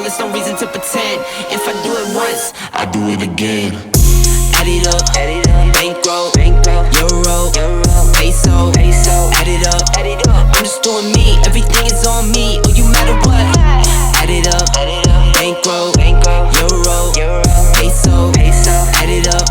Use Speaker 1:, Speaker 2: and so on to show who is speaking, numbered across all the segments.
Speaker 1: there's no reason to pretend. If I do it once, I do it again. Add it up, bankroll, euro, peso, add it up, I'm just doing me, everything is on me, oh you matter what. Add it up, bankroll, euro, peso, add it up,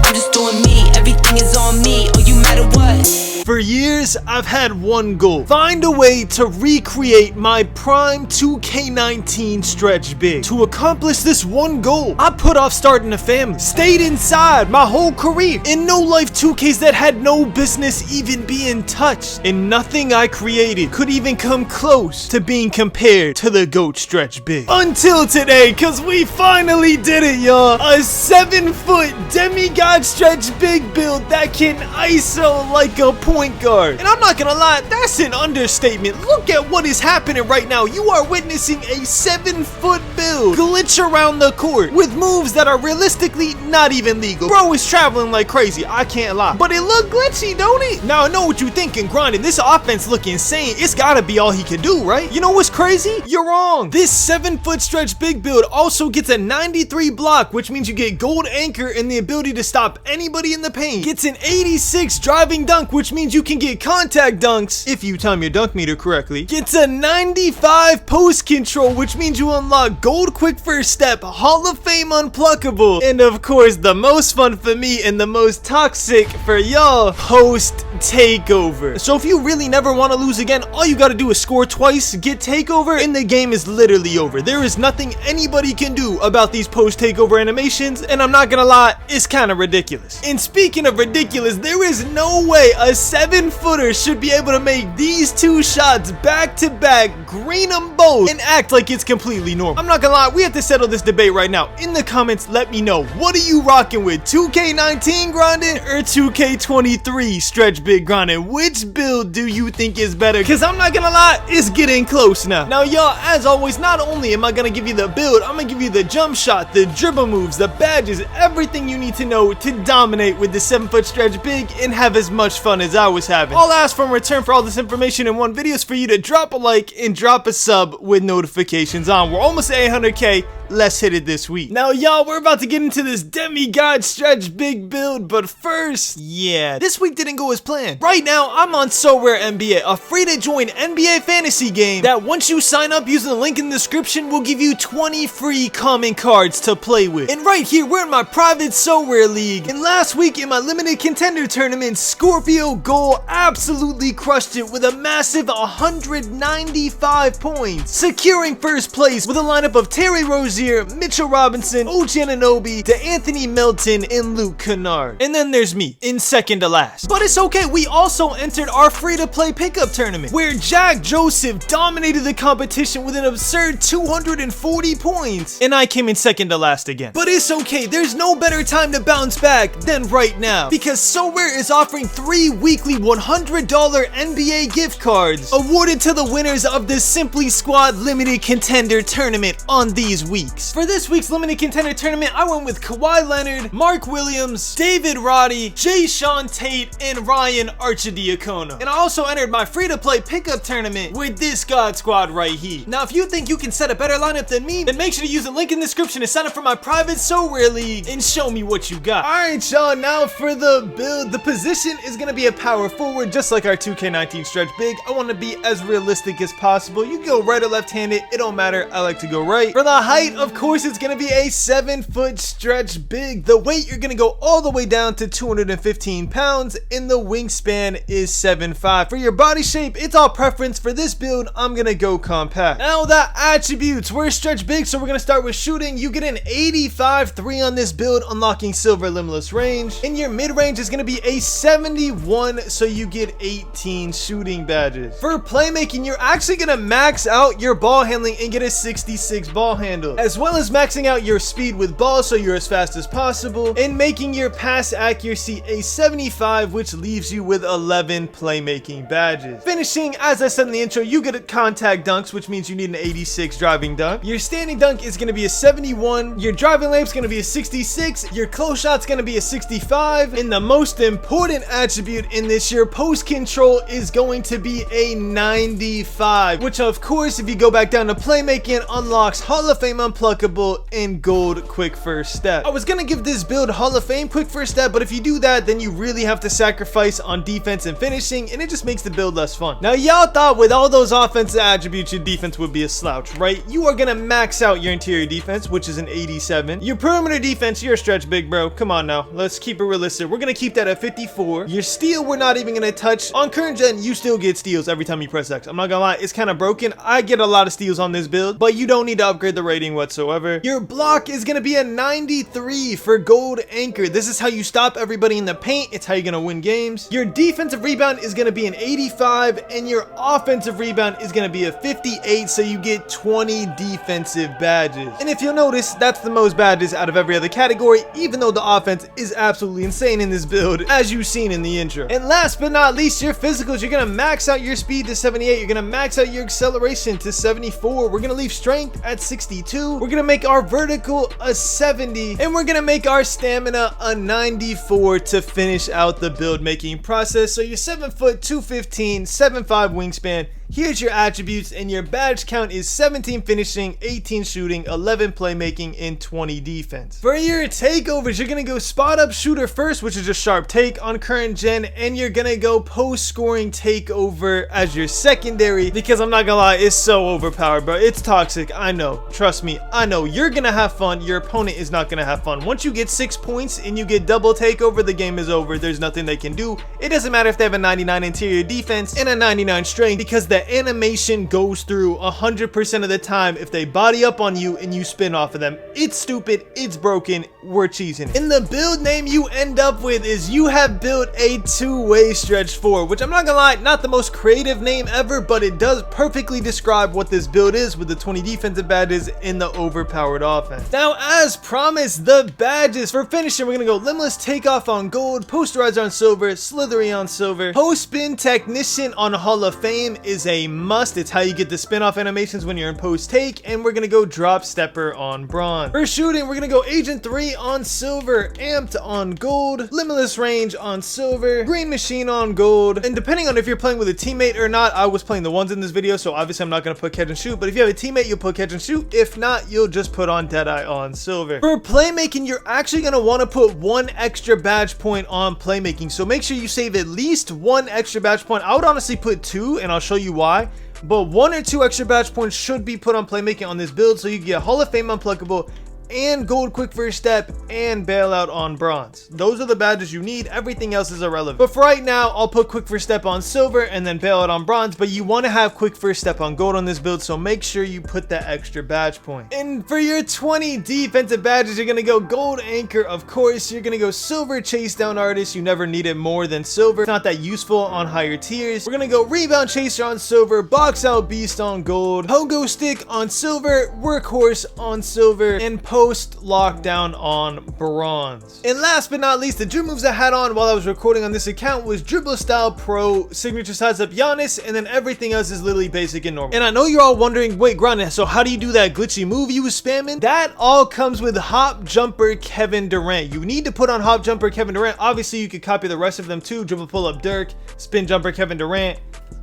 Speaker 1: I'm just doing me, everything is on me, oh you matter what.
Speaker 2: For years, I've had one goal: find a way to recreate my prime 2K19 stretch big. To accomplish this one goal, I put off starting a family, stayed inside my whole career, in no-life 2Ks that had no business even being touched, and nothing I created could even come close to being compared to the GOAT stretch big. Until today, cause we finally did it, y'all. A 7-foot demigod stretch big build that can ISO like a point guard. And I'm not gonna lie, that's an understatement. Look at what is happening right now. You are witnessing a 7-foot build glitch around the court with moves that are realistically not even legal. Bro is traveling like crazy, I can't lie. But it look glitchy, don't it? Now I know what you're thinking, grinding. This offense look insane. It's gotta be all he can do, right? You know what's crazy? You're wrong. This 7-foot stretch big build also gets a 93 block, which means you get gold anchor and the ability to stop anybody in the paint. Gets an 86 driving dunk, which means you can get contact dunks if you time your dunk meter correctly. Gets a 95 post control, which means you unlock gold quick first step, Hall of Fame unpluckable, and of course the most fun for me and the most toxic for y'all, post takeover. So if you really never want to lose again, all you gotta do is score twice, get takeover, and the game is literally over. There is nothing anybody can do about these post takeover animations, and I'm not gonna lie, it's kind of ridiculous. And speaking of ridiculous, there is no way a 7-footer should be able to make these two shots back to back, green them both, and act like it's completely normal. I'm not gonna lie, we have to settle this debate right now. In the comments, let me know, what are you rocking with? 2K19 grinding or 2K23 stretch big grinding? Which build do you think is better? Because I'm not gonna lie, it's getting close now. Now y'all, as always, not only am I gonna give you the build, I'm gonna give you the jump shot, the dribble moves, the badges, everything you need to know to dominate with the 7-foot stretch big and have as much fun as I was having. All I ask for in return for all this information in one video is for you to drop a like and drop a sub with notifications on. We're almost at 800K. Let's hit it this week. Now y'all, we're about to get into this demigod stretch big build, but first, yeah, this week didn't go as planned. Right now, I'm on SoRare NBA, a free to join NBA fantasy game that once you sign up using the link in the description will give you 20 free common cards to play with. And right here, we're in my private SoRare league. And last week in my limited contender tournament, Scorpio Goal absolutely crushed it with a massive 195 points, securing first place with a lineup of Terry Rozier, Mitchell Robinson, OG Anunoby, DeAnthony Melton, and Luke Kennard. And then there's me, in second to last. But it's okay, we also entered our free-to-play pickup tournament, where Jack Joseph dominated the competition with an absurd 240 points, and I came in second to last again. But it's okay, there's no better time to bounce back than right now, because SoRare is offering 3 weekly $100 NBA gift cards, awarded to the winners of the Simply Squad Limited Contender Tournament on these weeks. For this week's Limited Contender Tournament, I went with Kawhi Leonard, Mark Williams, David Roddy, Jay Sean Tate, and Ryan Arcidiacono. And I also entered my free-to-play pickup tournament with this God Squad right here. Now, if you think you can set a better lineup than me, then make sure to use the link in the description to sign up for my private SoRare league and show me what you got. Alright, y'all, now for the build. The position is going to be a power forward, just like our 2K19 stretch big. I want to be as realistic as possible. You can go right or left-handed, it don't matter. I like to go right. For the height, of course, it's going to be a 7-foot stretch big. The weight, you're going to go all the way down to 215 pounds, and the wingspan is 7'5". For your body shape, it's all preference. For this build, I'm going to go compact. Now, the attributes. We're stretch big, so we're going to start with shooting. You get an 85-3 on this build, unlocking silver limitless range. And your mid-range is going to be a 71, so you get 18 shooting badges. For playmaking, you're actually going to max out your ball handling and get a 66 ball handle, as well as maxing out your speed with ball so you're as fast as possible, and making your pass accuracy a 75, which leaves you with 11 playmaking badges. Finishing, as I said in the intro, you get a contact dunks, which means you need an 86 driving dunk. Your standing dunk is going to be a 71. Your driving layup's going to be a 66. Your close shot's going to be a 65. And the most important attribute in this year, post control, is going to be a 95, which of course, if you go back down to playmaking, unlocks Hall of Fame Unpluckable and Gold Quick First Step. I was going to give this build Hall of Fame Quick First Step, but if you do that, then you really have to sacrifice on defense and finishing, and it just makes the build less fun. Now, y'all thought with all those offensive attributes, your defense would be a slouch, right? You are going to max out your interior defense, which is an 87. Your perimeter defense, you're a stretch big, bro. Come on now. Let's keep it realistic. We're going to keep that at 54. Your steal, we're not even going to touch. On current gen, you still get steals every time you press X. I'm not going to lie. It's kind of broken. I get a lot of steals on this build, but you don't need to upgrade the rating whatsoever. Your block is going to be a 93 for Gold Anchor. This is how you stop everybody in the paint. It's how you're going to win games. Your defensive rebound is going to be an 85, and your offensive rebound is going to be a 58, so you get 20 defensive badges. And if you'll notice, that's the most badges out of every other category, even though the offense is absolutely insane in this build, as you've seen in the intro. And last but not least, your physicals. You're going to max out your speed to 78. You're going to max out your acceleration to 74. We're going to leave strength at 62. We're going to make our vertical a 70, and we're going to make our stamina a 94 to finish out the build making process. So you're 7 foot 215, 7'5" wingspan. Here's your attributes, and your badge count is 17 finishing, 18 shooting, 11 playmaking, and 20 defense. For your takeovers, you're going to go spot up shooter first, which is a sharp take on current gen, and you're going to go post scoring takeover as your secondary, because I'm not going to lie, it's so overpowered, bro. It's toxic. I know. Trust me. I know. You're going to have fun. Your opponent is not going to have fun. Once you get 6 points and you get double takeover, the game is over. There's nothing they can do. It doesn't matter if they have a 99 interior defense and a 99 strength, because the animation goes through 100% of the time if they body up on you and you spin off of them. It's stupid, it's broken, we're cheesing. And the build name you end up with is you have built a two-way stretch 4, which I'm not gonna lie, not the most creative name ever, but it does perfectly describe what this build is with the 20 defensive badges in the overpowered offense. Now, as promised, the badges for finishing, we're gonna go limitless takeoff on gold, posterizer on silver, slithery on silver, post spin technician on Hall of Fame is a must. It's how you get the spin-off animations when you're in post take, and we're gonna go drop stepper on bronze. For shooting, we're gonna go agent 3 on silver, amped on gold, limitless range on silver, green machine on gold, and depending on if you're playing with a teammate or not, I was playing the ones in this video, so obviously I'm not gonna put catch and shoot, but if you have a teammate, you'll put catch and shoot. If not, you'll just put on deadeye on silver. For playmaking, you're actually gonna want to put 1 extra badge point on playmaking, so make sure you save at least 1 extra badge point. I would honestly put 2, and I'll show you why. But 1 or 2 extra badge points should be put on playmaking on this build, so you get Hall of Fame Unpluckable and Gold Quick First Step and Bailout on bronze. Those are the badges you need. Everything else is irrelevant. But for right now, I'll put Quick First Step on silver and then Bailout on bronze, but you want to have Quick First Step on gold on this build, so make sure you put that extra badge point. And for your 20 defensive badges, you're going to go Gold Anchor, of course. You're going to go Silver Chase Down Artist. You never need it more than silver. It's not that useful on higher tiers. We're going to go Rebound Chaser on silver, Box Out Beast on gold, Pogo Stick on silver, Workhorse on silver, and Post Lockdown on bronze. And last but not least, the dribble moves I had on while I was recording on this account was Dribble Style Pro, Signature Size Up Giannis, and then everything else is literally basic and normal. And I know you're all wondering, wait, Grant, so how do you do that glitchy move you was spamming? That all comes with Hop Jumper Kevin Durant. You need to put on Hop Jumper Kevin Durant. Obviously, you could copy the rest of them too. Dribble Pull Up Dirk, Spin Jumper Kevin Durant,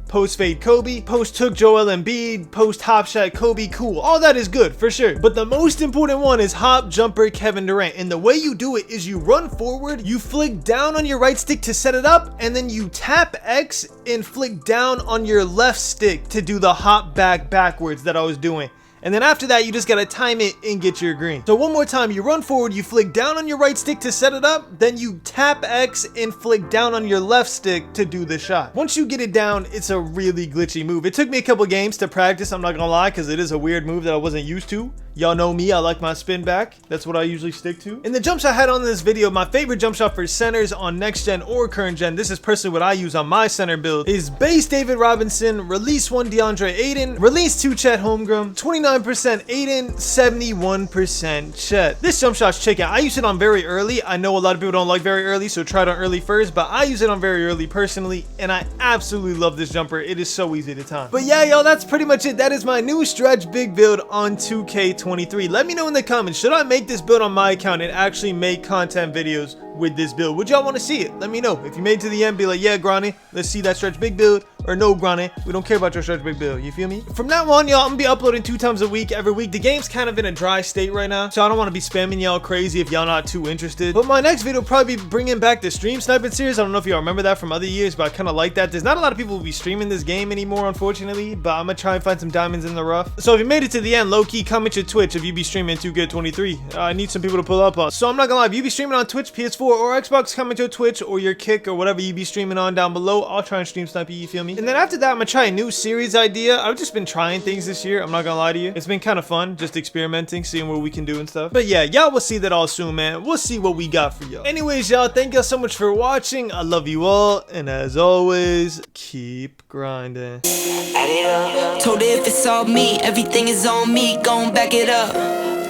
Speaker 2: Post Fade Kobe, Post Took Joel Embiid, Post Hop Shot Kobe, cool. All that is good for sure. But the most important one is Hop Jumper Kevin Durant. And the way you do it is you run forward, you flick down on your right stick to set it up, and then you tap X and flick down on your left stick to do the hop backwards that I was doing. And then after that, you just gotta time it and get your green. So one more time, you run forward, you flick down on your right stick to set it up, then you tap X and flick down on your left stick to do the shot. Once you get it down, it's a really glitchy move. It took me a couple games to practice, I'm not gonna lie, because it is a weird move that I wasn't used to. Y'all know me, I like my spin back. That's what I usually stick to. In the jump shot I had on this video, my favorite jump shot for centers on next gen or current gen, this is personally what I use on my center build, is base David Robinson, release 1 DeAndre Ayton, release 2 Chet Holmgren, 29 69% Aiden, 71% Chet. This jump shot's chicken. I use it on very early. I know a lot of people don't like very early, so try it on early first, but I use it on very early personally, and I absolutely love this jumper. It is so easy to time. But yeah, y'all, that's pretty much it. That is my new stretch big build on 2K23. Let me know in the comments, should I make this build on my account and actually make content videos with this build? Would y'all want to see it? Let me know. If you made it to the end, be like, yeah, Granny, let's see that stretch big build, or no, Granny, we don't care about your stretch big build. You feel me? From now on, y'all, I'm gonna be uploading 2 times a week every week. The game's kind of in a dry state right now, so I don't want to be spamming y'all crazy if y'all not too interested. But my next video will probably be bringing back the stream sniping series. I don't know if y'all remember that from other years, but I kind of like that. There's not a lot of people who be streaming this game anymore, unfortunately, but I'm gonna try and find some diamonds in the rough. So if you made it to the end, low-key, comment your Twitch if you be streaming 2K23. I need some people to pull up on. So I'm not gonna lie, if you be streaming on Twitch, PS4, or Xbox, comment your Twitch or your Kick or whatever you be streaming on down below. I'll try and stream snipe you feel me? And then after that, I'm gonna try a new series idea. I've just been trying things this year, I'm not gonna lie to you. It's been kind of fun, just experimenting, seeing what we can do and stuff. But yeah, y'all will see that all soon, man. We'll see what we got for y'all. Anyways, y'all, thank y'all so much for watching. I love you all, and as always, keep grinding.
Speaker 1: Told her if it's all me, everything is on me, gon' back it up.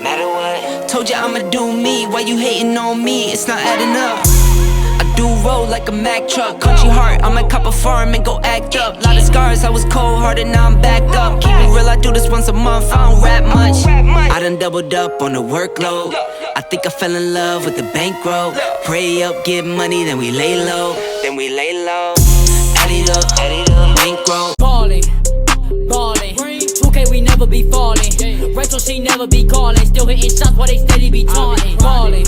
Speaker 1: Matter what? Told you I'ma do me, why you hating on me? It's not adding up. I do roll like a Mack truck, country heart, I might cop a farm and go act up. Lot of scars, I was cold hearted, now I'm backed up. Keep it real, I do this once a month, I don't rap much. I done doubled up on the workload. I think I fell in love with the bankroll. Pray up, get money, then we lay low. Add it up, bankroll.
Speaker 3: Ballin', 2K we never be falling. Rachel she never be calling. Still hitting shots while they steady be taunting. Ballin',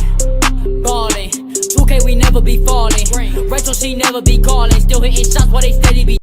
Speaker 3: 2K we never be falling. Rachel she never be calling. Still hitting shots while they steady be